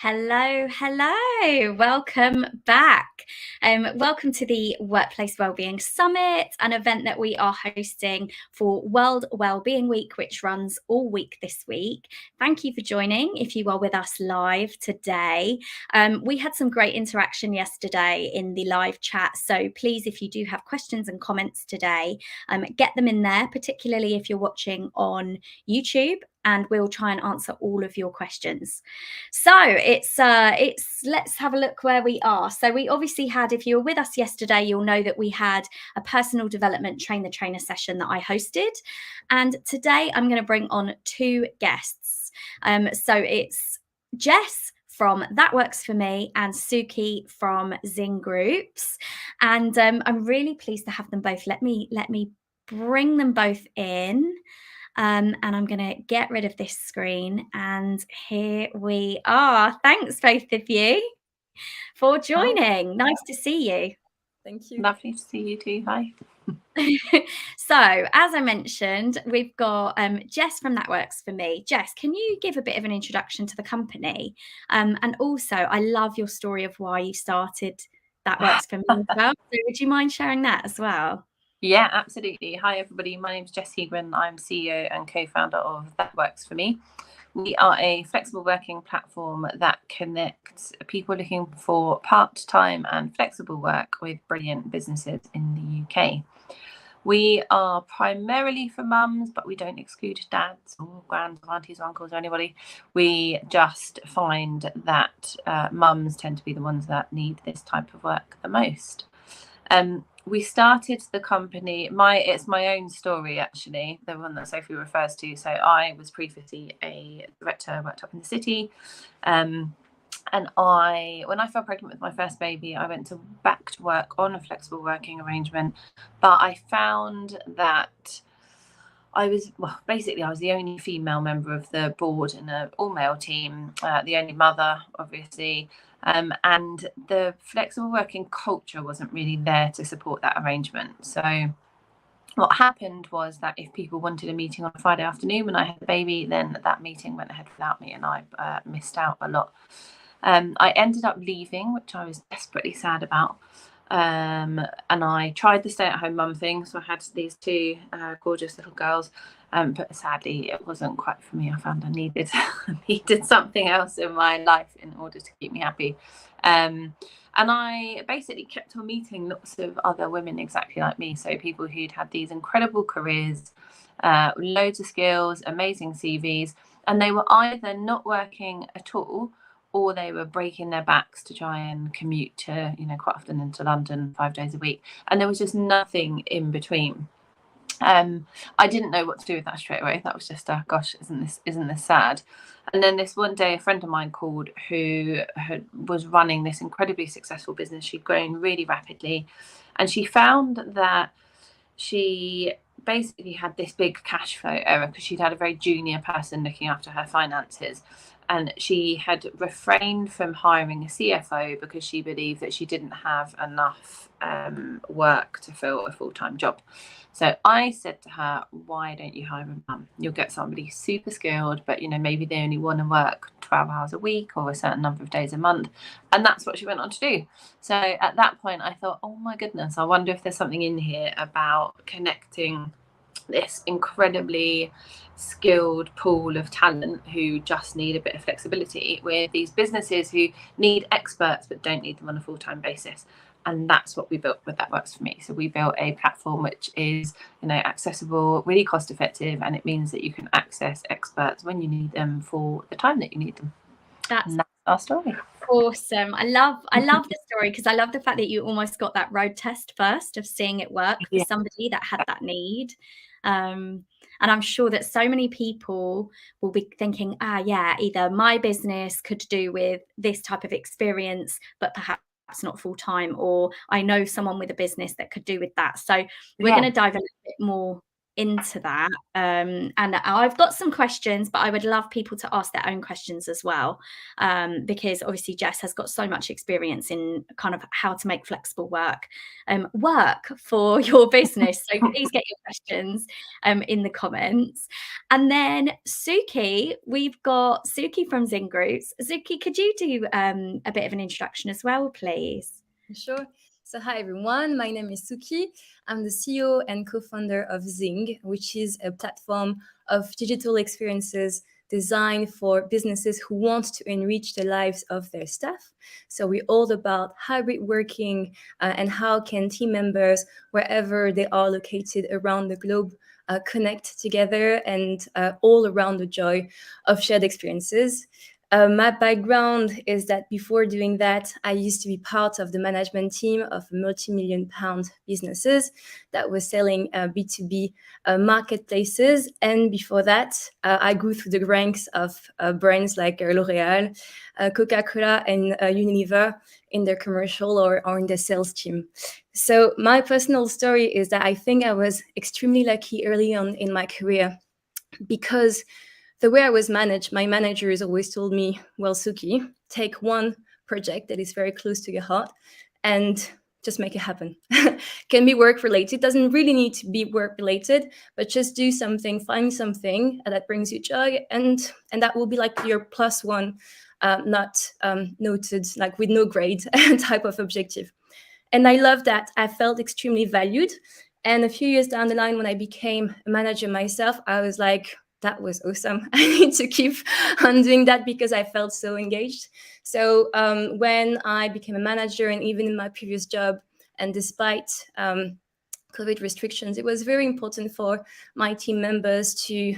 Hello. Welcome back. Welcome to the Workplace Wellbeing Summit, an event that we are hosting for World Wellbeing Week, which runs all week this week. Thank you for joining if you are with us live today. We had some great interaction yesterday in the live chat, so please, if you do have questions and comments today, get them in there, particularly if you're watching on YouTube, and we'll try and answer all of your questions. So it's let's have a look where we are. So we obviously had, if you were with us yesterday, you'll know that we had a personal development train the trainer session that I hosted, and today I'm going to bring on two guests. So it's Jess from That Works For Me and Souky from Zing-Groups, and I'm really pleased to have them both. Let me bring them both in. And I'm going to get rid of this screen, and here we are. Thanks, both of you, for joining. Nice to see you. Thank you. Lovely to see you too. Hi. So, as I mentioned, we've got Jess from That Works For Me. Jess, can you give a bit of an introduction to the company? And also, I love your story of why you started That Works For Me as well. So would you mind sharing that as well? Yeah, absolutely. Hi, everybody. My name is Jess Heagren. I'm CEO and co-founder of That Works For Me. We are a flexible working platform that connects people looking for part-time and flexible work with brilliant businesses in the UK. We are primarily for mums, but we don't exclude dads or grands or aunties or uncles or anybody. We just find that mums tend to be the ones that need this type of work the most. We started the company, it's my own story actually, the one that Sophie refers to. So I was previously a director, worked up in the city, and when I fell pregnant with my first baby, I went back to work on a flexible working arrangement, but I found that I was the only female member of the board in an all-male team, the only mother, obviously. And the flexible working culture wasn't really there to support that arrangement. So what happened was that if people wanted a meeting on a Friday afternoon when I had the baby, then that meeting went ahead without me, and I missed out a lot. I ended up leaving, which I was desperately sad about. And I tried the stay-at-home mum thing. So I had these two gorgeous little girls. But sadly, it wasn't quite for me. I found I needed something else in my life in order to keep me happy. And I basically kept on meeting lots of other women exactly like me. So people who'd had these incredible careers, loads of skills, amazing CVs, and they were either not working at all, or they were breaking their backs to try and commute to, quite often into London 5 days a week. And there was just nothing in between. I didn't know what to do with that straight away. That was just, gosh, isn't this sad? And then this one day, a friend of mine called who was running this incredibly successful business. She'd grown really rapidly, and she found that she basically had this big cash flow error because she'd had a very junior person looking after her finances. And she had refrained from hiring a CFO because she believed that she didn't have enough work to fill a full-time job. So I said to her, why don't you hire a mum? You'll get somebody super skilled, but maybe they only want to work 12 hours a week or a certain number of days a month. And that's what she went on to do. So at that point, I thought, oh my goodness, I wonder if there's something in here about connecting this incredibly skilled pool of talent who just need a bit of flexibility with these businesses who need experts but don't need them on a full-time basis. And that's what we built with That Works For Me. So we built a platform which is, accessible, really cost effective, and it means that you can access experts when you need them for the time that you need them. That's our story. Awesome. I love the story, because I love the fact that you almost got that road test first of seeing it work for somebody that had that need. And I'm sure that so many people will be thinking, either my business could do with this type of experience, but perhaps not full time, or I know someone with a business that could do with that. So we're going to dive a little bit more into that. And I've got some questions, but I would love people to ask their own questions as well, because obviously Jess has got so much experience in kind of how to make flexible work work for your business. So please get your questions in the comments. And then Souky, we've got Souky from Zing-Groups. Souky, could you do a bit of an introduction as well, please? Sure. So hi everyone, my name is Souky. I'm the CEO and co-founder of Zing, which is a platform of digital experiences designed for businesses who want to enrich the lives of their staff. So we're all about hybrid working and how can team members, wherever they are located around the globe, connect together and all around the joy of shared experiences. My background is that before doing that, I used to be part of the management team of multi-million-pound businesses that were selling B2B marketplaces. And before that, I grew through the ranks of brands like L'Oréal, Coca-Cola, and Unilever in their commercial or in their sales team. So my personal story is that I think I was extremely lucky early on in my career because the way I was managed, my managers always told me, well, Souky, take one project that is very close to your heart and just make it happen. Can be work related, doesn't really need to be work related, but just do something, find something that brings you joy, and that will be like your plus one, not noted, like with no grade type of objective. And I love that. I felt extremely valued. And a few years down the line, when I became a manager myself, I was like, that was awesome. I need to keep on doing that because I felt so engaged. So when I became a manager, and even in my previous job, and despite COVID restrictions, it was very important for my team members to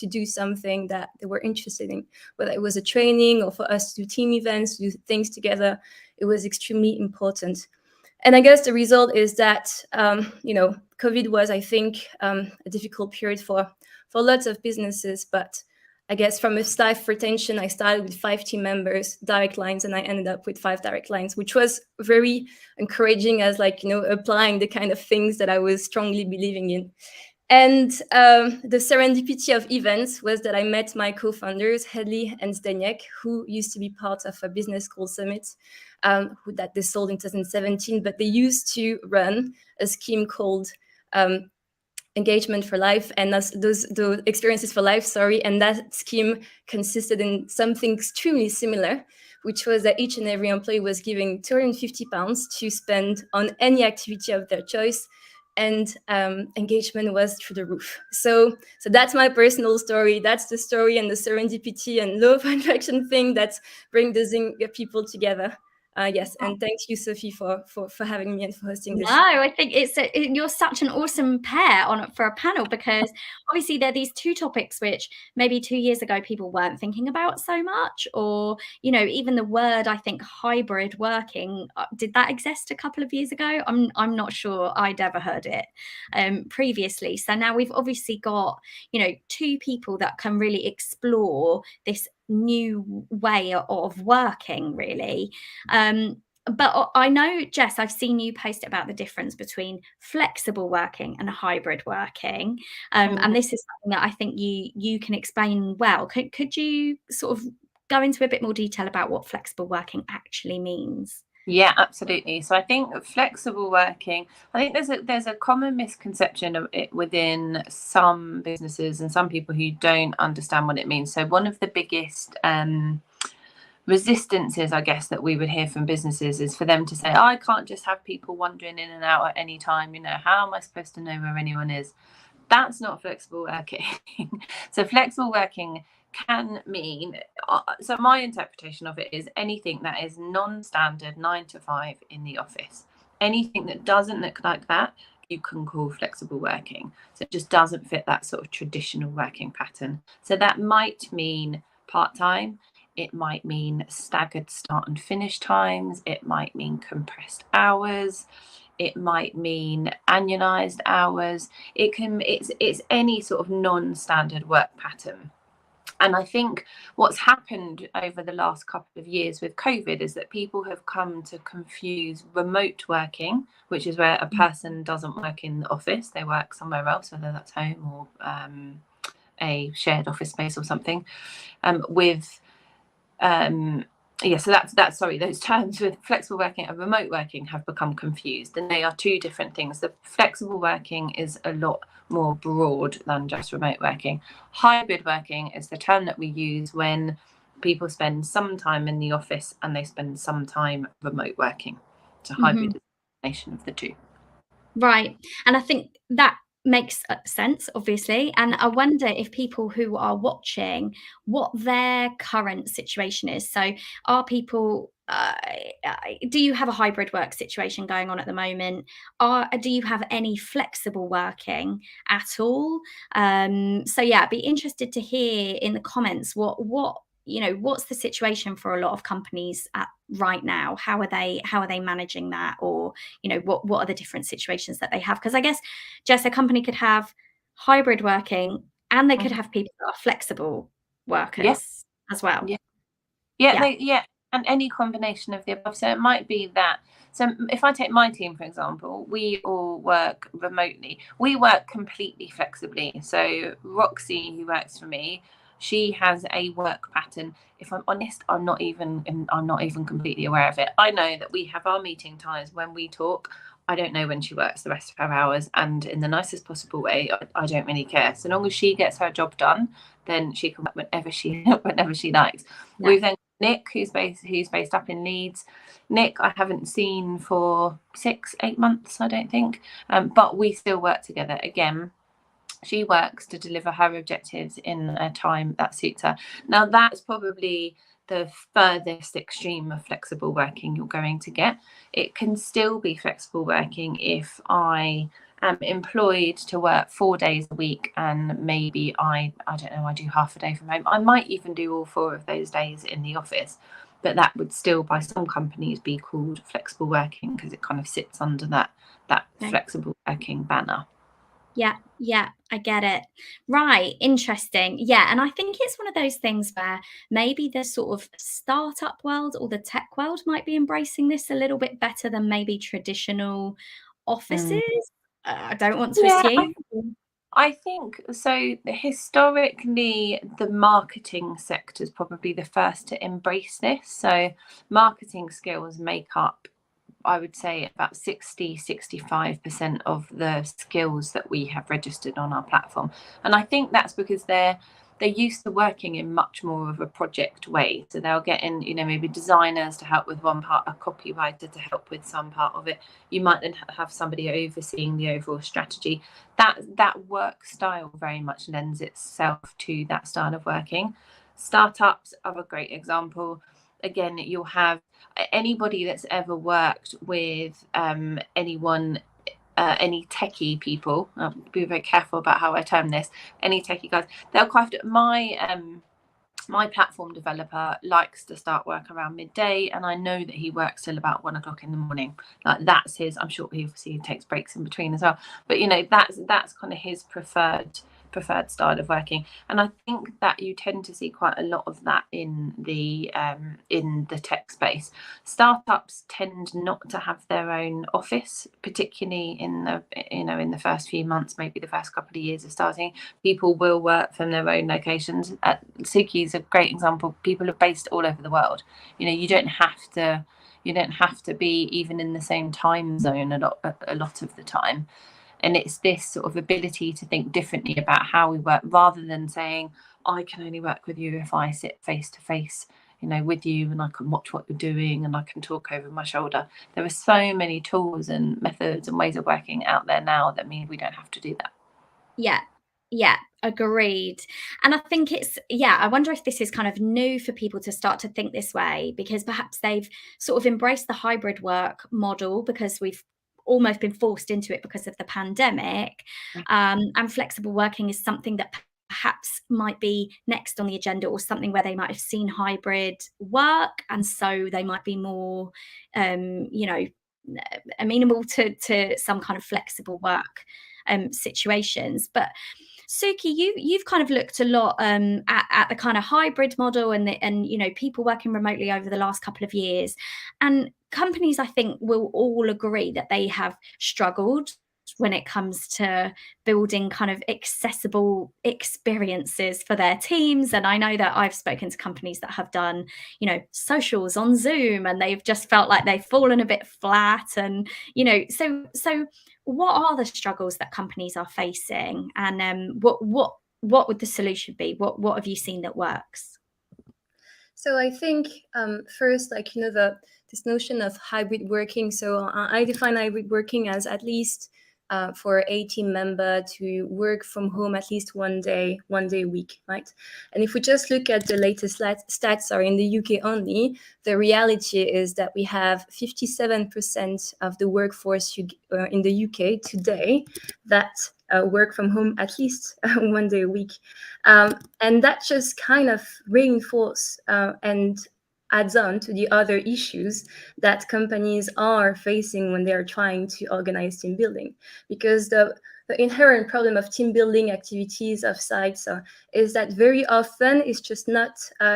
do something that they were interested in, whether it was a training or for us to do team events, to do things together. It was extremely important. And I guess the result is that, COVID was, I think, a difficult period for lots of businesses. But I guess from a staff retention, I started with 5 team members, direct lines, and I ended up with 5 direct lines, which was very encouraging as applying the kind of things that I was strongly believing in. And the serendipity of events was that I met my co-founders, Hedley and Zdeněk, who used to be part of a business called Summit, that they sold in 2017, but they used to run a scheme called Engagement for Life, and the Experiences for Life, and that scheme consisted in something extremely similar, which was that each and every employee was giving £250 to spend on any activity of their choice, and engagement was through the roof. So that's my personal story. That's the story and the serendipity and law of attraction thing that bring the Zing people together. Yes, and thank you, Sophie, for having me and for hosting this. No, I think you're such an awesome pair for a panel, because obviously there are these two topics which maybe 2 years ago people weren't thinking about so much, or even the word, I think, hybrid working, did that exist a couple of years ago? I'm not sure. I'd ever heard it previously. So now we've obviously got 2 people that can really explore this new way of working, really. But I know, Jess, I've seen you post about the difference between flexible working and hybrid working. And this is something that I think you can explain well. Could you sort of go into a bit more detail about what flexible working actually means? Yeah, absolutely. So I think flexible working, I think there's a common misconception of it within some businesses and some people who don't understand what it means. So one of the biggest resistances, I guess, that we would hear from businesses is for them to say, I can't just have people wandering in and out at any time. How am I supposed to know where anyone is? That's not flexible working. So flexible working can mean, so my interpretation of it is anything that is non-standard 9 to 5 in the office. Anything that doesn't look like that, you can call flexible working. So it just doesn't fit that sort of traditional working pattern. So that might mean part-time. It might mean staggered start and finish times. It might mean compressed hours. It might mean annualized hours. It's any sort of non-standard work pattern. And I think what's happened over the last couple of years with COVID is that people have come to confuse remote working, which is where a person doesn't work in the office, they work somewhere else, whether that's home or a shared office space or something, with so that's sorry, those terms with flexible working and remote working have become confused, and they are two different things. The flexible working is a lot more broad than just remote working. Hybrid working is the term that we use when people spend some time in the office and they spend some time remote working. So hybrid is a combination of the two. Right. And I think that makes sense, obviously. And I wonder if people who are watching, what their current situation is. So are people, do you have a hybrid work situation going on at the moment? Do you have any flexible working at all? So yeah, I'd be interested to hear in the comments what what's the situation for a lot of companies right now? How are they managing that? Or what are the different situations that they have? Because I guess, Jess, a company could have hybrid working and they could have people that are flexible workers as well. And any combination of the above. So it might be that, so if I take my team, for example, we all work remotely. We work completely flexibly. So Roxy, who works for me, she has a work pattern. If I'm honest, I'm not even completely aware of it. I know that we have our meeting times when we talk. I don't know when she works the rest of her hours, and in the nicest possible way, I don't really care. So long as she gets her job done, then she can work whenever she likes. Yeah. We've then Nick, who's based up in Leeds. Nick, I haven't seen for 6-8 months, I don't think, but we still work together. Again, she works to deliver her objectives in a time that suits her. Now, that's probably the furthest extreme of flexible working you're going to get. It can still be flexible working if I am employed to work 4 days a week, and maybe I don't know, I do half a day from home. I might even do all 4 of those days in the office, but that would still, by some companies, be called flexible working because it kind of sits under that flexible working banner. Yeah, I get it. Right, interesting. Yeah, and I think it's one of those things where maybe the sort of startup world or the tech world might be embracing this a little bit better than maybe traditional offices. I don't want to assume. I think so. Historically, the marketing sector is probably the first to embrace this. So marketing skills make up, I would say, about 65% of the skills that we have registered on our platform. And I think that's because they're used to working in much more of a project way. So they'll get in, maybe designers to help with one part, a copywriter to help with some part of it. You might then have somebody overseeing the overall strategy. That work style very much lends itself to that style of working. Startups are a great example. Again, you'll have anybody that's ever worked with anyone, any techie people. I'll be very careful about how I term this. Any techie guys, they'll craft it. My platform developer likes to start work around midday, and I know that he works till about 1 o'clock in the morning. Like, that's his. I'm sure he obviously takes breaks in between as well. But that's kind of his preferred style of working, and I think that you tend to see quite a lot of that in the tech space. Startups tend not to have their own office, particularly in the first few months, maybe the first couple of years of starting. People will work from their own locations. Souky is a great example. People are based all over the world. You don't have to be even in the same time zone a lot of the time. And it's this sort of ability to think differently about how we work, rather than saying, I can only work with you if I sit face to face, with you, and I can watch what you're doing and I can talk over my shoulder. There are so many tools and methods and ways of working out there now that mean we don't have to do that. Yeah, agreed. And I think I wonder if this is kind of new for people to start to think this way, because perhaps they've sort of embraced the hybrid work model because we've almost been forced into it because of the pandemic. And flexible working is something that perhaps might be next on the agenda, or something where they might have seen hybrid work, and so they might be more amenable to some kind of flexible work situations. But Souky, you've kind of looked a lot at the kind of hybrid model and you know, people working remotely over the last couple of years, and companies I think will all agree that they have struggled when it comes to building kind of accessible experiences for their teams. And I know that I've spoken to companies that have done, you know, socials on Zoom, and they've just felt like they've fallen a bit flat. And, you know, so what are the struggles that companies are facing, and what would the solution be? What have you seen that works? So I think first, like, you know, this notion of hybrid working. So I define hybrid working as at least for a team member to work from home at least one day a week, right? And if we just look at the latest stats are in the UK only, the reality is that we have 57% of the workforce in the UK today that work from home at least one day a week. And that just kind of reinforce and adds on to the other issues that companies are facing when they are trying to organize team building. Because the inherent problem of team building activities of sites is that very often it's just not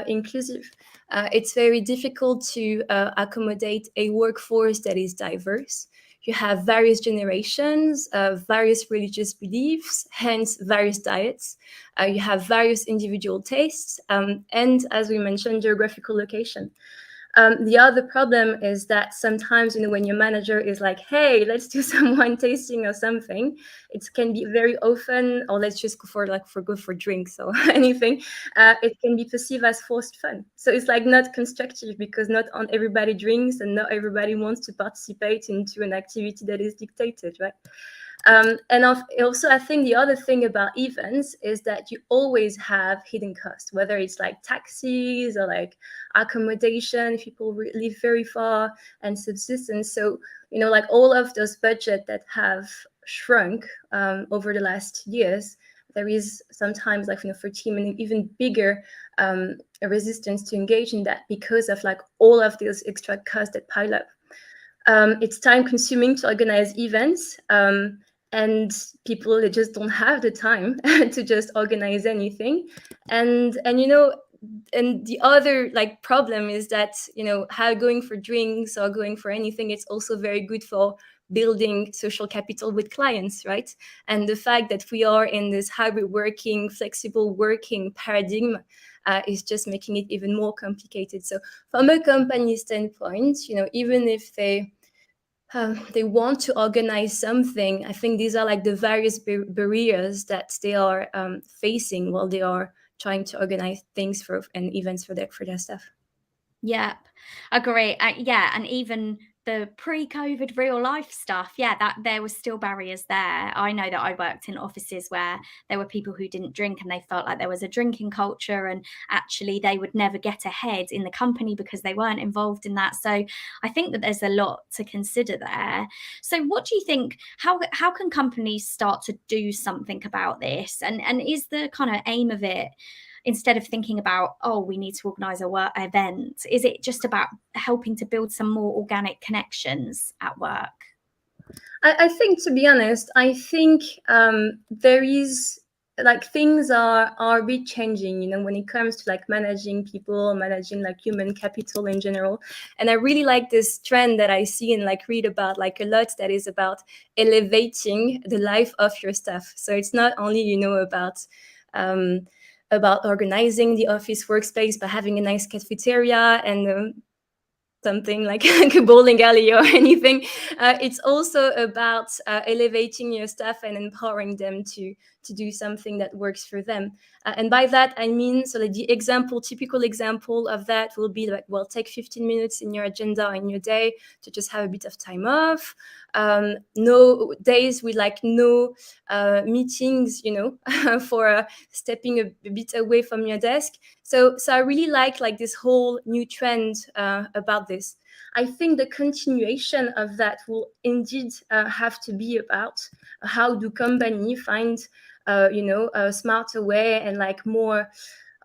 inclusive. It's very difficult to accommodate a workforce that is diverse. You have various generations, various religious beliefs, hence various diets. You have various individual tastes, and as we mentioned, geographical location. The other problem is that sometimes, you know, when your manager is like, hey, let's do some wine tasting or something, it can be very often, or let's just go for drinks or anything. It can be perceived as forced fun. So it's like not constructive because not on everybody drinks and not everybody wants to participate into an activity that is dictated, right? And also, I think the other thing about events is that you always have hidden costs, whether it's like taxis or like accommodation if people live very far, and subsistence. So, you know, like all of those budgets that have shrunk over the last years, there is sometimes, like, you know, for team an even bigger a resistance to engage in that because of like all of those extra costs that pile up. It's time consuming to organize events. And people, they just don't have the time to just organize anything. And you know, and the other like problem is that, you know, how going for drinks or going for anything, it's also very good for building social capital with clients, right? And the fact that we are in this hybrid working, flexible working paradigm is just making it even more complicated. So from a company standpoint, you know, even if they want to organize something, I think these are like the various barriers that they are facing while they are trying to organize things and events for their staff. Yeah, agree. Yeah, and even the pre-COVID real life stuff, yeah, that there was still barriers there. I know that I worked in offices where there were people who didn't drink, and they felt like there was a drinking culture, and actually they would never get ahead in the company because they weren't involved in that. So I think that there's a lot to consider there. So what do you think, how can companies start to do something about this? And is the kind of aim of it, instead of thinking about, oh, we need to organize a work event, is it just about helping to build some more organic connections at work? I think, to be honest, I think there is like things are a bit changing, you know, when it comes to like managing people, managing like human capital in general. And I really like this trend that I see and like read about like a lot, that is about elevating the life of your staff. So it's not only, you know, about organizing the office workspace by having a nice cafeteria and something like a bowling alley or anything. It's also about elevating your staff and empowering them to do something that works for them. And by that, I mean, so like the typical example of that will be like, well, take 15 minutes in your agenda in your day to just have a bit of time off. No days with like no meetings, you know, for stepping a bit away from your desk. So I really like this whole new trend about this. I think the continuation of that will indeed have to be about how do company find, you know, a smarter way and like more,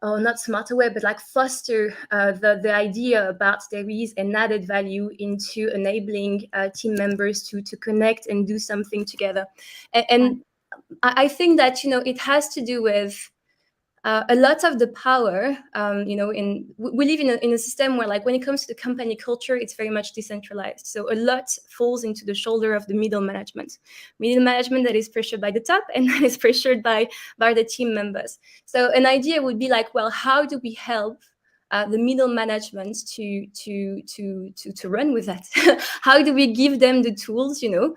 or not smarter way, but like foster the idea about there is an added value into enabling team members to connect and do something together. And I think that, it has to do with a lot of the power, we live in a system where, like, when it comes to the company culture, it's very much decentralized. So a lot falls into the shoulder of the middle management that is pressured by the top and that is pressured by the team members. So an idea would be like, well, how do we help the middle management to run with that? How do we give them the tools, to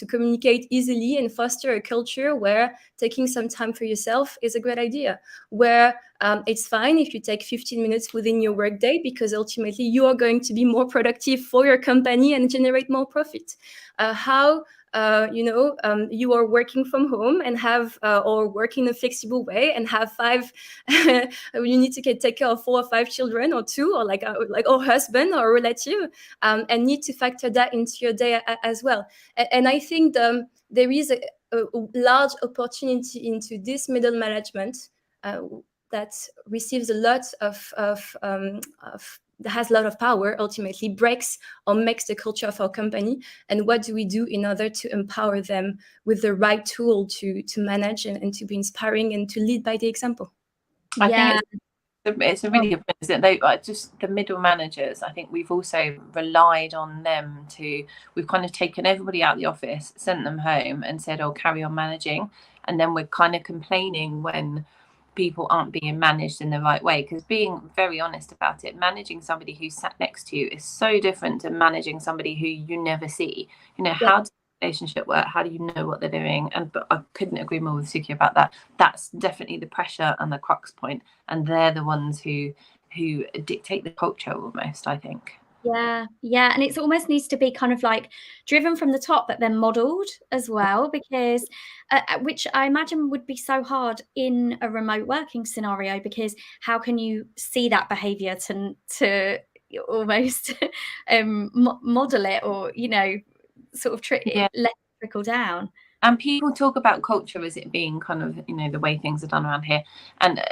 communicate easily and foster a culture where taking some time for yourself is a great idea, where it's fine if you take 15 minutes within your workday, because ultimately you are going to be more productive for your company and generate more profit. You are working from home and have or work in a flexible way and have you need to take care of 4 or 5 children, or 2, or or husband or relative, and need to factor that into your day as well. And I think there is a large opportunity into this middle management that receives a lot that has a lot of power, ultimately breaks or makes the culture of our company. And what do we do in order to empower them with the right tool to manage and to be inspiring and to lead by the example? I think it's a really good point, isn't it? Just the middle managers, I think we've also relied on them we've kind of taken everybody out of the office, sent them home and said, oh, carry on managing. And then we're kind of complaining when people aren't being managed in the right way, because being very honest about it, managing somebody who's sat next to you is so different to managing somebody who you never see. How does the relationship work? How do you know what they're doing? But I couldn't agree more with Souky about that. That's definitely the pressure and the crux point, and they're the ones who dictate the culture almost, I think. Yeah, and it almost needs to be kind of like driven from the top, but then modelled as well, because which I imagine would be so hard in a remote working scenario, because how can you see that behaviour to almost model it, or sort of let it trickle down. And people talk about culture as it being kind of, the way things are done around here. And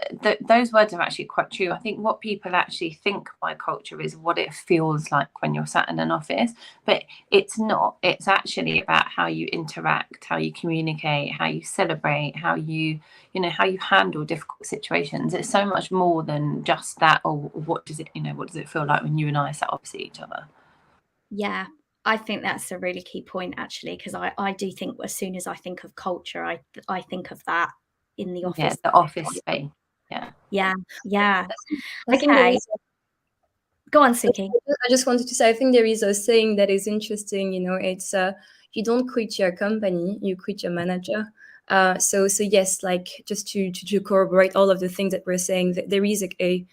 those words are actually quite true. I think what people actually think by culture is what it feels like when you're sat in an office. But it's not. It's actually about how you interact, how you communicate, how you celebrate, how you handle difficult situations. It's so much more than just that. Or what does it feel like when you and I sat opposite each other? Yeah. I think that's a really key point, actually, because I do think as soon as I think of culture, I think of that in the office. Yeah, the office space. Yeah. Okay. Go on, Souky. I just wanted to say, I think there is a saying that is interesting. It's you don't quit your company, you quit your manager. So yes, like, just to corroborate all of the things that we're saying, that there is a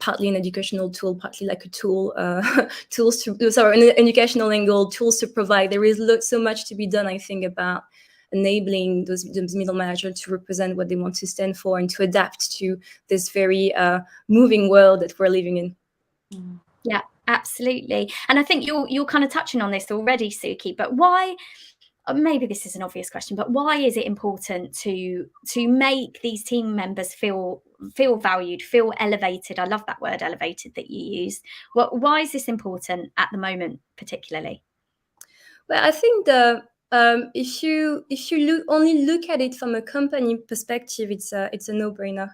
partly an educational tool, partly like a tool, an educational angle, tools to provide. There is so much to be done, I think, about enabling those middle managers to represent what they want to stand for and to adapt to this very moving world that we're living in. Yeah, absolutely. And I think you're kind of touching on this already, Souky, but why? Maybe this is an obvious question, but why is it important to make these team members feel valued, feel elevated? I love that word, elevated, that you used. Why is this important at the moment, particularly? Well, I think if you only look at it from a company perspective, it's a no-brainer.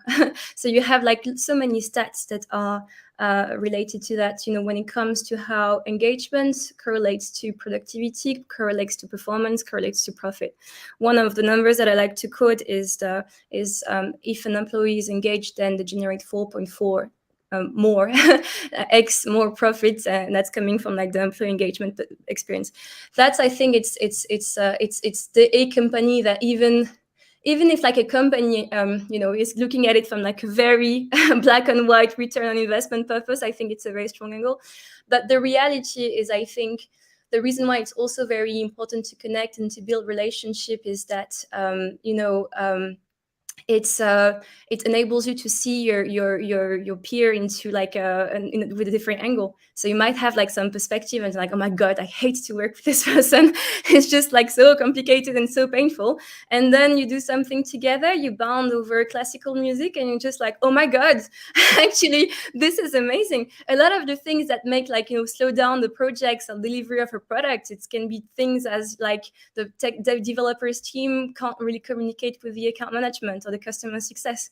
So you have like so many stats that are related to that. When it comes to how engagement correlates to productivity, correlates to performance, correlates to profit. One of the numbers that I like to quote is if an employee is engaged, then they generate 4.4 more x more profits, and that's coming from like the employee engagement experience. That's, I think, it's the a company that even if like a company is looking at it from like a very black and white return on investment purpose, I think it's a very strong angle. But the reality is, I think the reason why it's also very important to connect and to build relationship is that it enables you to see your peer into like with a different angle. So you might have like some perspective and like, oh my god, I hate to work with this person. It's just like so complicated and so painful. And then you do something together, you bond over classical music, and you're just like, oh my god, actually this is amazing. A lot of the things that make like, you know, slow down the projects or delivery of a product, it can be things as like the developers team can't really communicate with the account management or the customer success.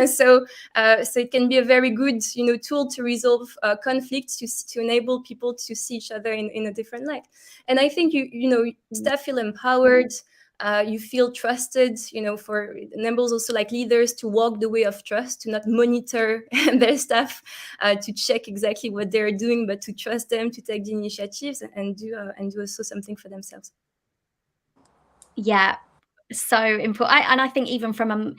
So it can be a very good, you know, tool to resolve conflicts, to enable people to see each other in a different light. And I think you know, staff feel empowered. You feel trusted, you know, for enables also like leaders to walk the way of trust, to not monitor their staff, to check exactly what they're doing, but to trust them to take the initiatives and do also something for themselves. Yeah, so important. And I think even from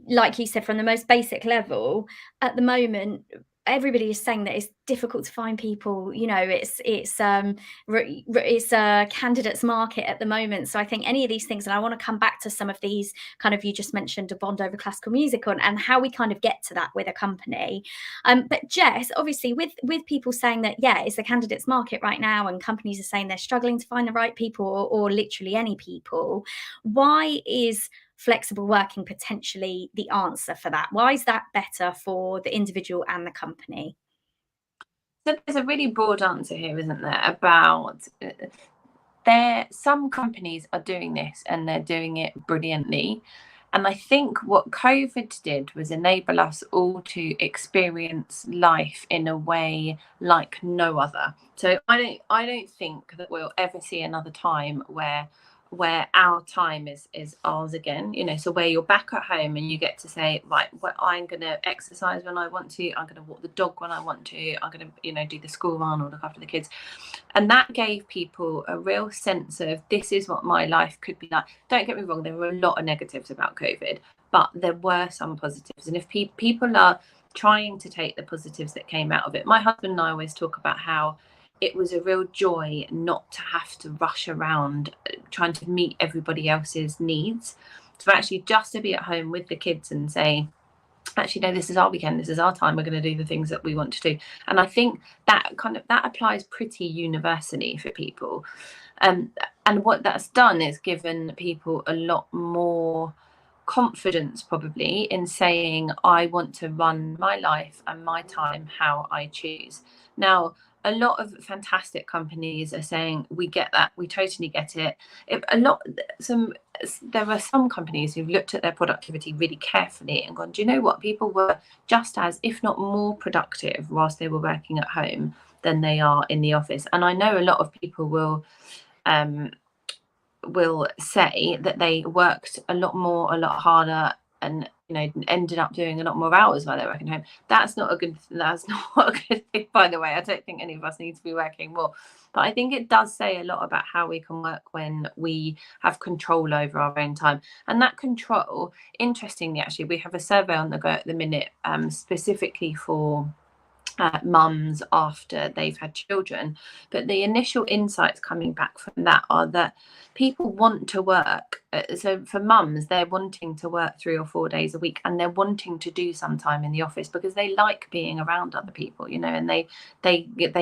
like you said, from the most basic level, at the moment everybody is saying that it's difficult to find people. You know, it's a candidates market at the moment. So I think any of these things, and I want to come back to some of these kind of, you just mentioned a bond over classical music and how we kind of get to that with a company. But Jess, obviously with people saying that, yeah, it's a candidates market right now, and companies are saying they're struggling to find the right people, or literally any people, why is flexible working potentially the answer for that? Why is that better for the individual and the company? So there's a really broad answer here, isn't there, about some companies are doing this and they're doing it brilliantly. And I think what COVID did was enable us all to experience life in a way like no other. So I don't think that we'll ever see another time where our time is ours again, you know, so where you're back at home and you get to say, right, well, I'm going to exercise when I want to, I'm going to walk the dog when I want to, I'm going to, you know, do the school run or look after the kids. And that gave people a real sense of, this is what my life could be like. Don't get me wrong, there were a lot of negatives about COVID, but there were some positives. And if people are trying to take the positives that came out of it, my husband and I always talk about how it was a real joy not to have to rush around trying to meet everybody else's needs. So actually just to be at home with the kids and say, actually, no, this is our weekend, this is our time, we're going to do the things that we want to do. And I think that applies pretty universally for people. And what that's done is given people a lot more confidence probably in saying, I want to run my life and my time how I choose. Now, a lot of fantastic companies are saying, we get that, we totally get it. There are some companies who've looked at their productivity really carefully and gone, do you know what, people were just as, if not more productive whilst they were working at home than they are in the office. And I know a lot of people will say that they worked a lot more, a lot harder, and, you know, ended up doing a lot more hours while they're working home. That's not a good thing, by the way. I don't think any of us need to be working more, but I think it does say a lot about how we can work when we have control over our own time. And that control, interestingly, actually, we have a survey on the go at the minute, specifically for mums after they've had children, but the initial insights coming back from that are that people want to work. So for mums, they're wanting to work 3 or 4 days a week, and they're wanting to do some time in the office because they like being around other people, you know, and they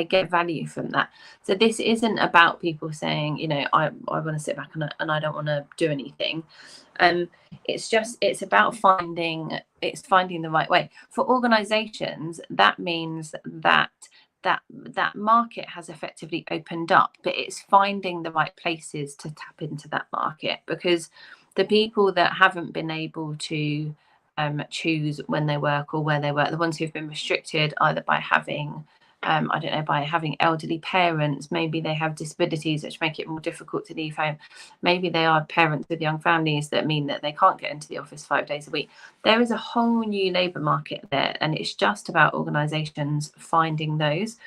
get value from that. So this isn't about people saying, you know, I want to sit back and I don't want to do anything. It's about finding the right way. For organizations, that means that market has effectively opened up, but it's finding the right places to tap into that market, because the people that haven't been able to choose when they work or where they work, the ones who've been restricted either by having by having elderly parents, maybe they have disabilities which make it more difficult to leave home, maybe they are parents with young families that mean that they can't get into the office 5 days a week. There is a whole new labour market there, and it's just about organisations finding those.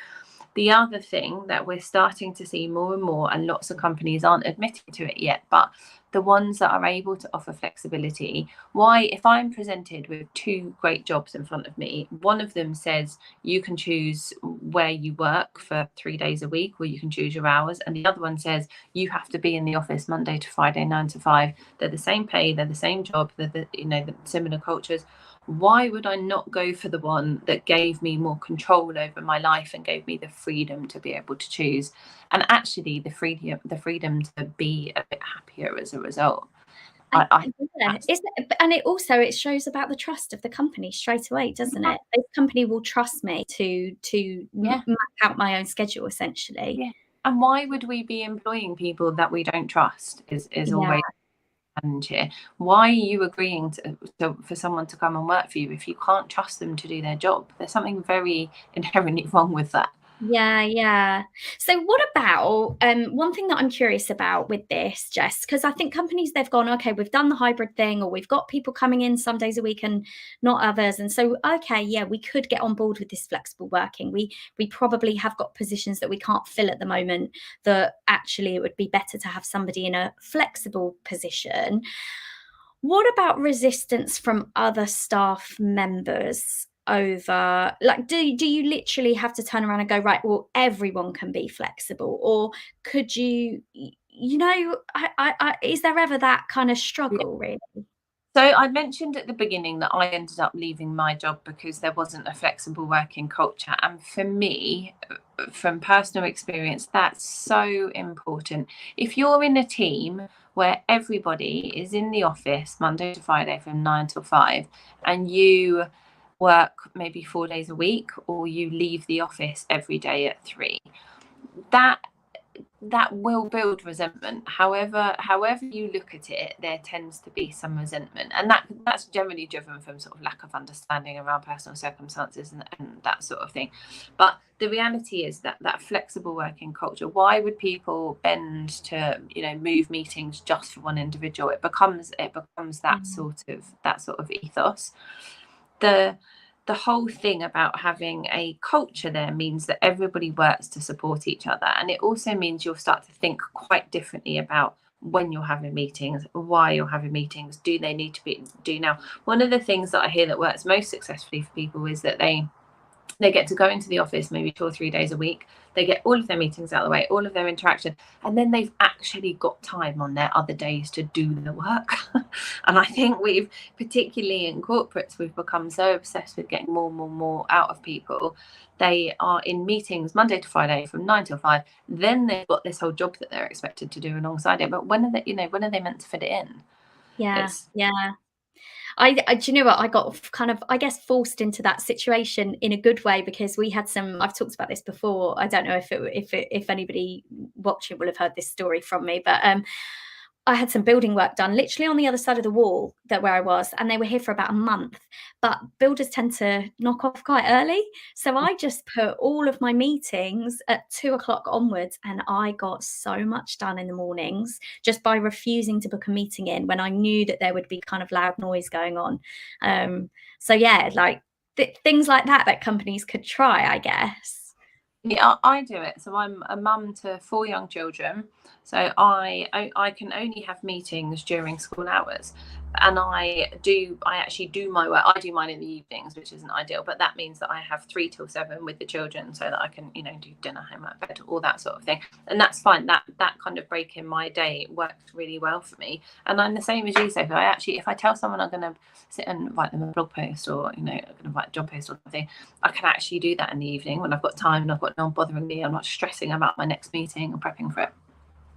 The other thing that we're starting to see more and more, and lots of companies aren't admitting to it yet, but the ones that are able to offer flexibility, if I'm presented with 2 great jobs in front of me, one of them says you can choose where you work for 3 days a week, or you can choose your hours. And the other one says you have to be in the office Monday to Friday, 9 to 5. They're the same pay, they're the same job, they're the similar cultures. Why would I not go for the one that gave me more control over my life and gave me the freedom to be able to choose, and actually the freedom to be a bit happier as a result? And it shows about the trust of the company straight away, doesn't it? This company will trust me to map out my own schedule, essentially. Yeah. And why would we be employing people that we don't trust? Is always a challenge here. Why are you agreeing for someone to come and work for you if you can't trust them to do their job? There's something very inherently wrong with that. Yeah. So what about one thing that I'm curious about with this, Jess, because I think companies, they've gone, okay, we've done the hybrid thing, or we've got people coming in some days a week and not others. And so, okay, yeah, we could get on board with this flexible working. We probably have got positions that we can't fill at the moment, that actually it would be better to have somebody in a flexible position. What about resistance from other staff members over, like, do you literally have to turn around and go, right, well, everyone can be flexible? Or could you know, is there ever that kind of struggle, really? So I mentioned at the beginning that I ended up leaving my job because there wasn't a flexible working culture. And for me, from personal experience, that's so important. If you're in a team where everybody is in the office Monday to Friday from 9 till 5, and you work maybe 4 days a week, or you leave the office every day at 3, that will build resentment. However you look at it, there tends to be some resentment, and that's generally driven from sort of lack of understanding around personal circumstances and that sort of thing. But the reality is that flexible working culture, why would people bend to move meetings just for one individual? It becomes that sort of ethos. The whole thing about having a culture there means that everybody works to support each other. And it also means you'll start to think quite differently about when you're having meetings, why you're having meetings, do they need to do now? One of the things that I hear that works most successfully for people is that they get to go into the office maybe 2 or 3 days a week. They get all of their meetings out of the way, all of their interaction, and then they've actually got time on their other days to do the work. And I think particularly in corporates, we've become so obsessed with getting more out of people. They are in meetings Monday to Friday from 9 till 5. Then they've got this whole job that they're expected to do alongside it. But when are they meant to fit it in? Yeah. I do you know what, I got kind of, I guess, forced into that situation in a good way, because we had I've talked about this before. I don't know if anybody watching will have heard this story from me, but I had some building work done literally on the other side of the wall where I was, and they were here for about a month. But builders tend to knock off quite early. So I just put all of my meetings at 2 o'clock onwards, and I got so much done in the mornings just by refusing to book a meeting in when I knew that there would be kind of loud noise going on. So yeah, like things like that companies could try, I guess. Yeah, I do it. So I'm a mum to 4 young children. So I can only have meetings during school hours, and I actually do my work. I do mine in the evenings, which isn't ideal, but that means that I have 3 till 7 with the children, so that I can do dinner, homework, bed, all that sort of thing, and that's fine. That kind of break in my day worked really well for me. And I'm the same as you, Sophie. If I tell someone I'm going to sit and write them a blog post, or I'm going to write a job post or something, I can actually do that in the evening when I've got time and I've got no one bothering me. I'm not stressing about my next meeting and prepping for it.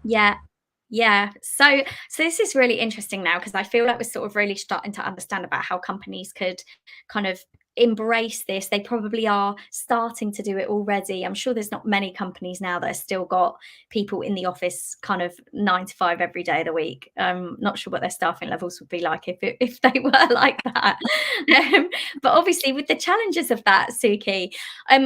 Yeah. So this is really interesting now, because I feel like we're sort of really starting to understand about how companies could kind of embrace this. They probably are starting to do it already. I'm sure there's not many companies now that have still got people in the office kind of 9 to 5 every day of the week. Not sure what their staffing levels would be like if they were like that. But obviously, with the challenges of that, Souky,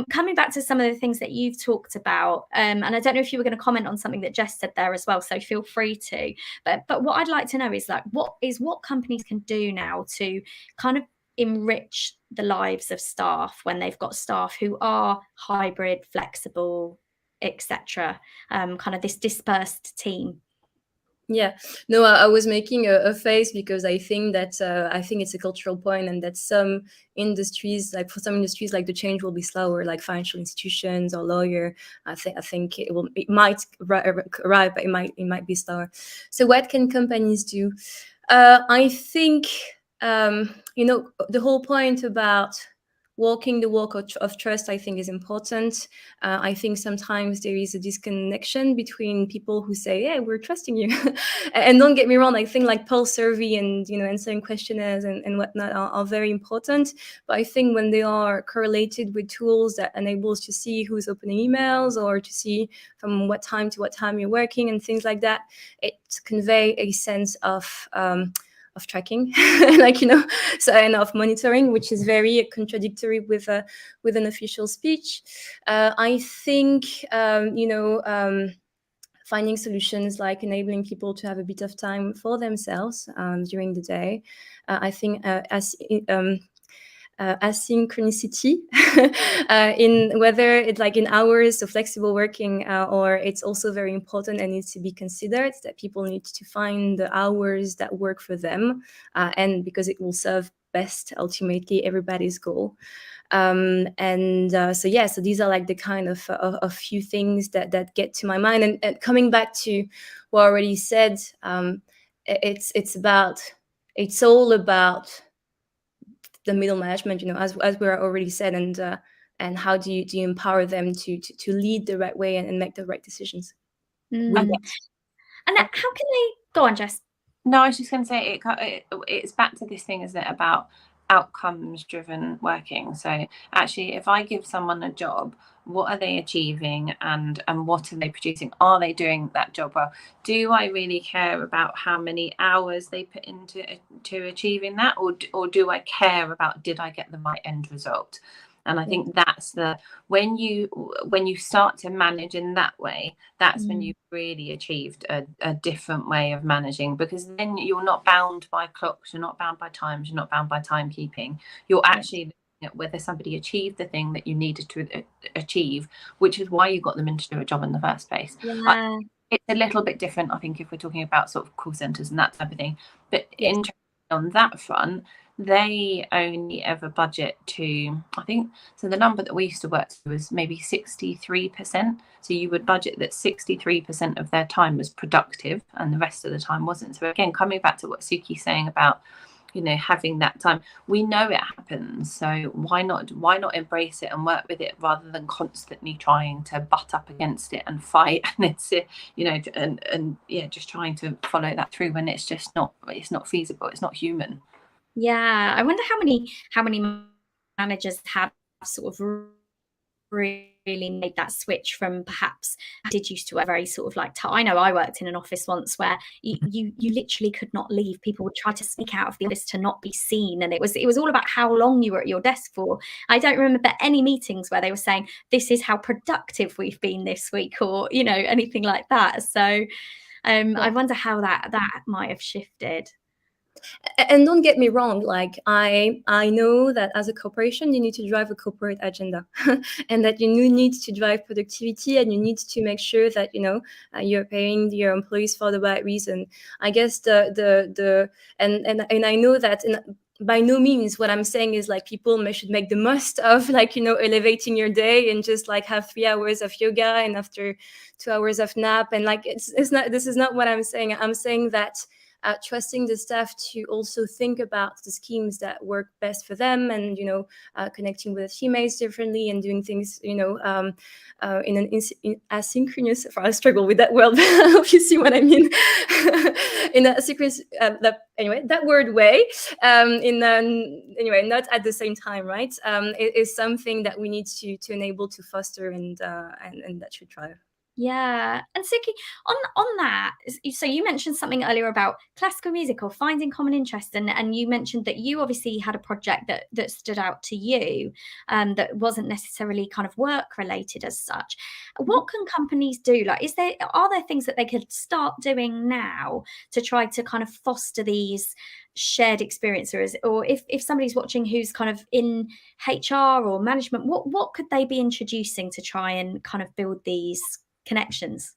coming back to some of the things that you've talked about, and I don't know if you were going to comment on something that Jess said there as well, so feel free to. But what I'd like to know is, like, what companies can do now to kind of enrich the lives of staff when they've got staff who are hybrid, flexible, etc. Kind of this dispersed team. Yeah, no, I was making a face because I think that I think it's a cultural point, and that some industries, like for some industries, like the change will be slower, like financial institutions or lawyer. I think it might arrive, but it might be slower. So what can companies do? I think the whole point about walking the walk of trust, I think, is important. I think sometimes there is a disconnection between people who say, "Yeah, we're trusting you," and don't get me wrong. I think like pulse survey and answering questionnaires and whatnot are very important. But I think when they are correlated with tools that enable us to see who's opening emails or to see from what time to what time you're working and things like that, it convey a sense of tracking, so, and of monitoring, which is very contradictory with an official speech. I think finding solutions like enabling people to have a bit of time for themselves during the day. I think asynchronicity in whether it's like in hours of flexible working, or it's also very important and needs to be considered that people need to find the hours that work for them, and because it will serve best ultimately everybody's goal. So these are like the kind of few things that get to my mind, and coming back to what I already said, it's all about the middle management, as we already said, and how do you empower them to lead the right way and make the right decisions. And how can they go on, Jess? No, I was just going to say it's back to this thing, isn't it, about outcomes driven working. So actually, if I give someone a job, what are they achieving and what are they producing? Are they doing that job well? Do I really care about how many hours they put into achieving that, or do I care about did I get the right end result? And I think that's when you start to manage in that way, that's when you've really achieved a different way of managing, because then you're not bound by clocks, you're not bound by times, you're not bound by timekeeping. You're actually looking at whether somebody achieved the thing that you needed to achieve, which is why you got them in to do a job in the first place. Yeah. It's a little bit different, I think, if we're talking about sort of call centres and that type of thing. But interestingly, on that front, they only ever budget to, I think, so the number that we used to work to was maybe 63%. So you would budget that 63% of their time was productive and the rest of the time wasn't. So again, coming back to what Souky's saying about, having that time, we know it happens. So why not embrace it and work with it rather than constantly trying to butt up against it and fight and it's just trying to follow that through when it's just not feasible, it's not human. Yeah, I wonder how many managers have sort of really made that switch from perhaps did used to work very sort of like I know I worked in an office once where you literally could not leave. People would try to sneak out of the office to not be seen, and it was all about how long you were at your desk for. I don't remember any meetings where they were saying this is how productive we've been this week, or anything like that. So I wonder how that might have shifted. And don't get me wrong, like I know that as a corporation you need to drive a corporate agenda and that you need to drive productivity, and you need to make sure that you're paying your employees for the right reason. I guess and I know that by no means what I'm saying is like people should make the most of elevating your day and just like have 3 hours of yoga and after 2 hours of nap, and like it's not, this is not what I'm saying. I'm saying that trusting the staff to also think about the schemes that work best for them, and connecting with teammates differently and doing things in an asynchronous. I struggle with that word. If you see what I mean, in a synchronous that word way. Not at the same time, right? It is something that we need to enable to foster, and that should thrive. Yeah. And Souky, on that, so you mentioned something earlier about classical music or finding common interest, and you mentioned that you obviously had a project that stood out to you, that wasn't necessarily kind of work related as such. What can companies do? Like, are there things that they could start doing now to try to kind of foster these shared experiences? Or if somebody's watching who's kind of in HR or management, what could they be introducing to try and kind of build these connections?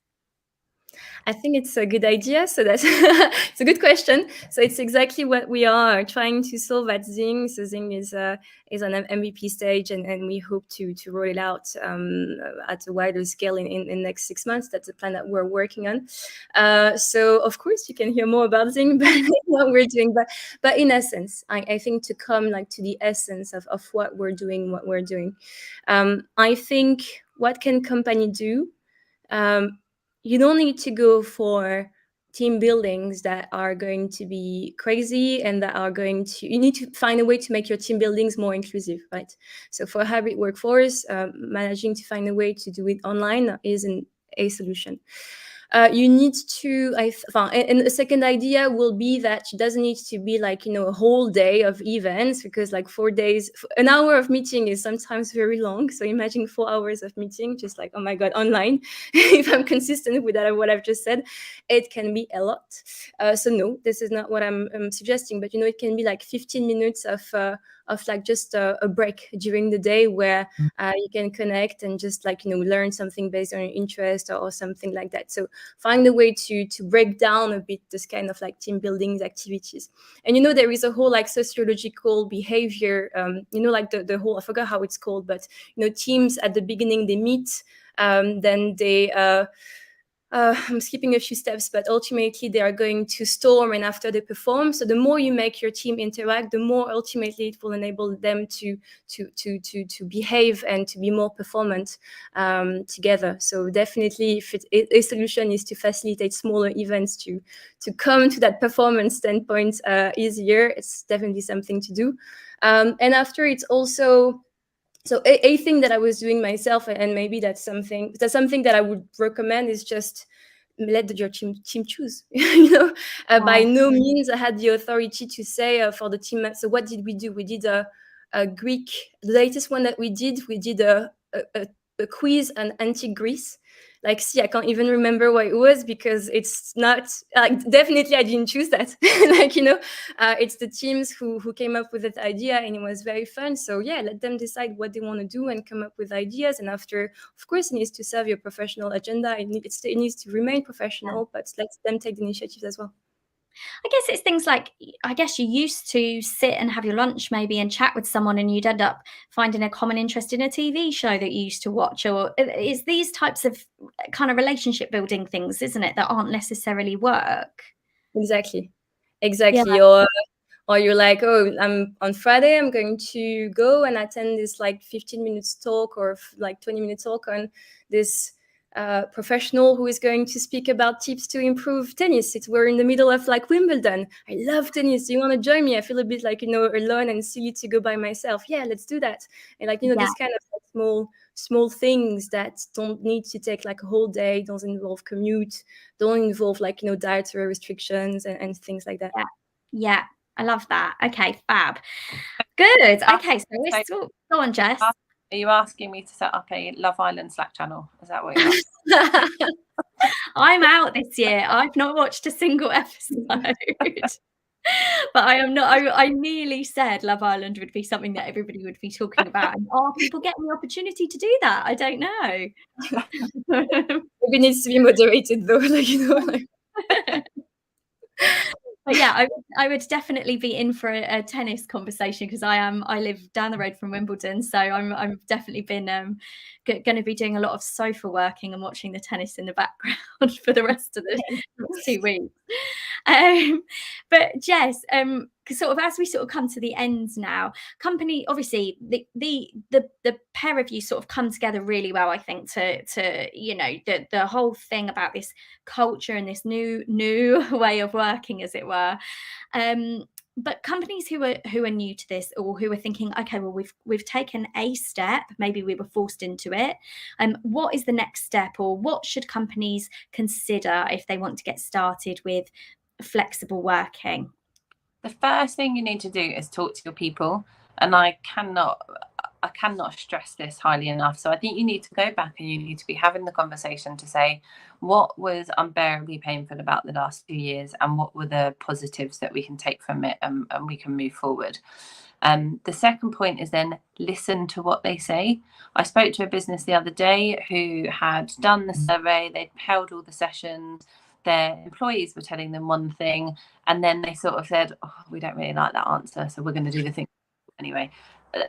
I think it's a good idea. So that's it's a good question. So it's exactly what we are trying to solve at Zing. So Zing is an MVP stage, and we hope to roll it out at a wider scale in the next 6 months. That's the plan that we're working on. So of course you can hear more about Zing, but what we're doing. But in essence, I think to come like to the essence of what we're doing, I think what can company do? You don't need to go for team buildings that are going to be crazy and that are going to, you need to find a way to make your team buildings more inclusive, right? So for a hybrid workforce, managing to find a way to do it online isn't a solution. You need to, and the second idea will be that it doesn't need to be like, a whole day of events, because like 4 days, an hour of meeting is sometimes very long. So imagine 4 hours of meeting, just like, oh my God, online. If I'm consistent with that, what I've just said, it can be a lot. So no, this is not what I'm suggesting, but it can be like 15 minutes of like just a break during the day where you can connect and just like, learn something based on your interest or something like that. So find a way to break down a bit this kind of like team building activities. And there is a whole like sociological behavior, like the whole, I forgot how it's called, but teams at the beginning they meet, then they I'm skipping a few steps, but ultimately they are going to storm and after they perform. So the more you make your team interact, the more ultimately it will enable them to behave and to be more performant together. So definitely, if a solution is to facilitate smaller events to come to that performance standpoint easier, it's definitely something to do. And after, it's also, so a thing that I was doing myself, and maybe that's something that I would recommend, is just let your team choose. By no means I had the authority to say for the team. So what did we do? We did a Greek. The latest one that we did a quiz on antique Greece. Like, see, I can't even remember what it was because it's not definitely I didn't choose that. It's the teams who came up with that idea, and it was very fun. So yeah, let them decide what they want to do and come up with ideas. And after, of course, it needs to serve your professional agenda. It needs to remain professional, but let them take the initiative as well. I guess it's things like, I guess you used to sit and have your lunch maybe and chat with someone, and you'd end up finding a common interest in a TV show that you used to watch, or it's these types of kind of relationship building things, isn't it, that aren't necessarily work? Exactly. Yeah. Or you're like, oh, on Friday, I'm going to go and attend this like 15 minutes talk or like 20 minutes talk on this professional who is going to speak about tips to improve tennis. We're in the middle of like Wimbledon. I love tennis. Do you want to join me? I feel a bit like, alone and silly to go by myself. Yeah, let's do that. And like, this kind of like small things that don't need to take like a whole day, don't involve commute, don't involve like, dietary restrictions and things like that. Yeah. I love that. Okay, fab. Good. Okay, so go on, Jess. Are you asking me to set up a Love Island Slack channel? Is that what you're asking? I'm out this year. I've not watched a single episode. But I am not. I nearly said Love Island would be something that everybody would be talking about. And are people getting the opportunity to do that? I don't know. Maybe it needs to be moderated though, But yeah, I would definitely be in for a tennis conversation, because I live down the road from Wimbledon, so I've definitely been going to be doing a lot of sofa working and watching the tennis in the background for the rest of the next 2 weeks. But Jess, sort of as we sort of come to the end now, company, obviously the pair of you sort of come together really well, I think, to the whole thing about this culture and this new way of working, as it were. But companies who are new to this, or who are thinking, okay, well, we've taken a step, maybe we were forced into it. What is the next step, or what should companies consider if they want to get started with flexible working? The first thing you need to do is talk to your people, and I cannot stress this highly enough. So I think you need to go back and you need to be having the conversation to say, what was unbearably painful about the last 2 years, and what were the positives that we can take from it, and we can move forward. The second point is then listen to what they say. I spoke to a business the other day who had done the survey, they'd held all the sessions, their employees were telling them one thing, and then they sort of said, oh, we don't really like that answer, so we're going to do the thing anyway.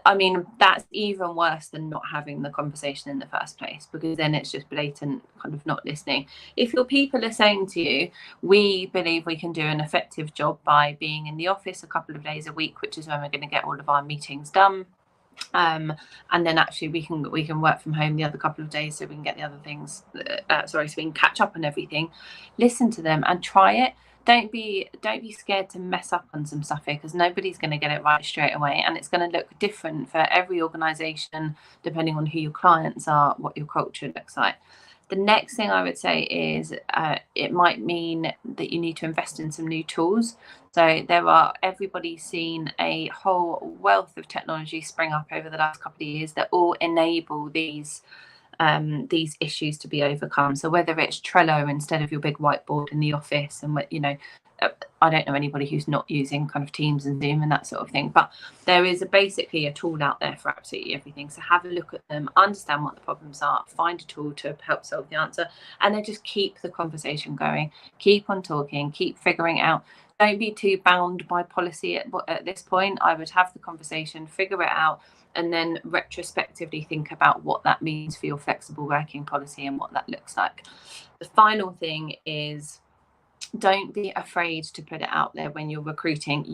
I mean, that's even worse than not having the conversation in the first place, because then it's just blatant kind of not listening. If your people are saying to you, we believe we can do an effective job by being in the office a couple of days a week, which is when we're going to get all of our meetings done, and then actually we can work from home the other couple of days so we can get the other things so we can catch up on everything. Listen to them and try it. Don't be scared to mess up on some stuff here, because nobody's going to get it right straight away, and it's going to look different for every organization depending on who your clients are, what your culture looks like. The next thing I would say is it might mean that you need to invest in some new tools. So everybody's seen a whole wealth of technology spring up over the last couple of years that all enable these issues to be overcome. So whether it's Trello instead of your big whiteboard in the office, and I don't know anybody who's not using kind of Teams and Zoom and that sort of thing, but there is basically a tool out there for absolutely everything. So have a look at them, understand what the problems are, find a tool to help solve the answer, and then just keep the conversation going, keep on talking, keep figuring out. Don't be too bound by policy at this point. I would have the conversation, figure it out, and then retrospectively think about what that means for your flexible working policy and what that looks like. The final thing is, don't be afraid to put it out there when you're recruiting.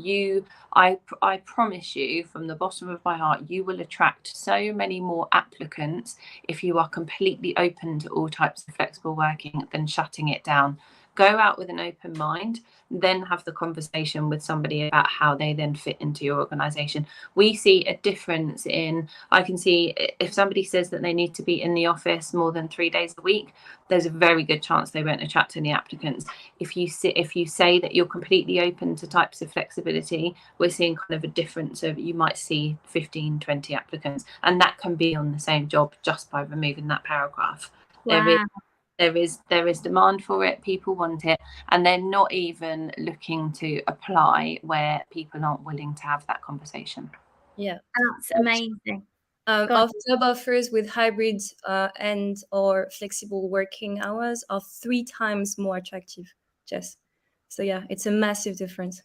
I promise you from the bottom of my heart, you will attract so many more applicants if you are completely open to all types of flexible working than shutting it down. Go out with an open mind, then have the conversation with somebody about how they then fit into your organization. We see a difference I can see if somebody says that they need to be in the office more than 3 days a week, there's a very good chance they won't attract any applicants. If you say that you're completely open to types of flexibility, we're seeing kind of a difference of, you might see 15, 20 applicants, and that can be on the same job just by removing that paragraph. Wow. There is demand for it, people want it, and they're not even looking to apply where people aren't willing to have that conversation. Yeah, that's amazing. Our job offers with hybrid and or flexible working hours are 3 times more attractive, Jess. So yeah, it's a massive difference.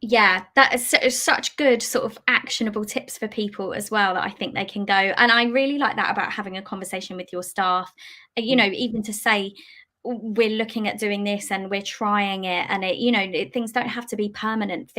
Yeah, that is such good sort of actionable tips for people as well, that I think they can go. And I really like that about having a conversation with your staff, even to say, we're looking at doing this and we're trying it, and things don't have to be permanent.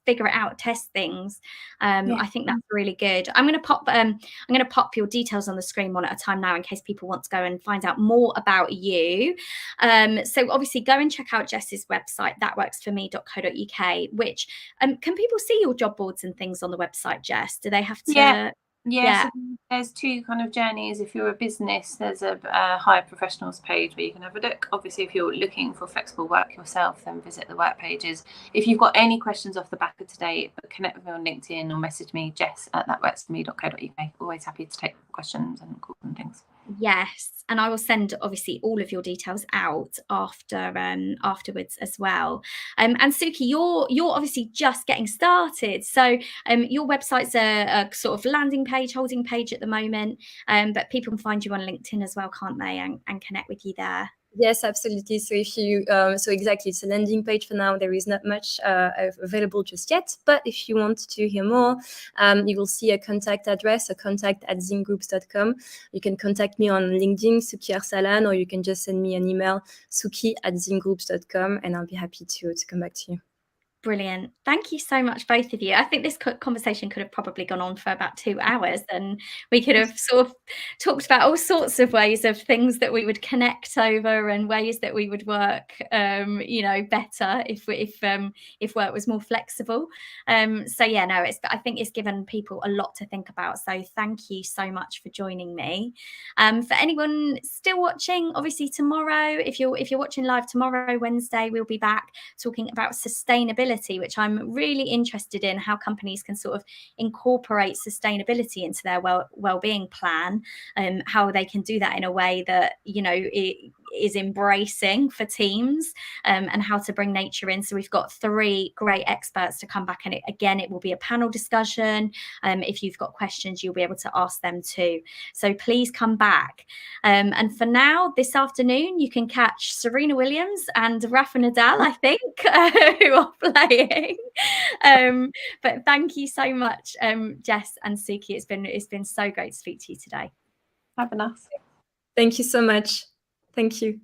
Figure it out, test things. I think that's really good. I'm going to pop your details on the screen one at a time now, in case people want to go and find out more about you. So obviously go and check out Jess's website, thatworksforme.co.uk, which can people see your job boards and things on the website, Jess? Do they have to? Yeah. So there's 2 kind of journeys. If you're a business, there's a hire professionals page where you can have a look. Obviously, if you're looking for flexible work yourself, then visit the work pages. If you've got any questions off the back of today, connect with me on LinkedIn or message me, Jess at thatworksforme.co.uk. Always happy to take questions and calls and things. Yes, and I will send obviously all of your details out afterwards as well. And Souky, you're obviously just getting started, so your website's a sort of landing page, holding page at the moment, but people can find you on LinkedIn as well, can't they, and connect with you there? Yes, absolutely. So if you, exactly, it's a landing page for now. There is not much available just yet, but if you want to hear more, you will see a contact address, a contact@Zing-Groups.com. You can contact me on LinkedIn, Souky Arsalane, or you can just send me an email, souky@Zing-Groups.com, and I'll be happy to come back to you. Brilliant. Thank you so much, both of you. I think this conversation could have probably gone on for about 2 hours, and we could have sort of talked about all sorts of ways of things that we would connect over, and ways that we would work, better if work was more flexible. I think it's given people a lot to think about. So thank you so much for joining me. For anyone still watching, obviously tomorrow, if you're watching live tomorrow, Wednesday, we'll be back talking about sustainability, which I'm really interested in, how companies can sort of incorporate sustainability into their well-being plan, how they can do that in a way that is embracing for teams, and how to bring nature in. So we've got 3 great experts to come back, and it will be a panel discussion. If you've got questions, you'll be able to ask them too. So please come back. And for now, this afternoon, you can catch Serena Williams and Rafa Nadal, I think, who are playing. But thank you so much, Jess and Souky. It's been so great to speak to you today. Fabulous. Thank you so much. Thank you.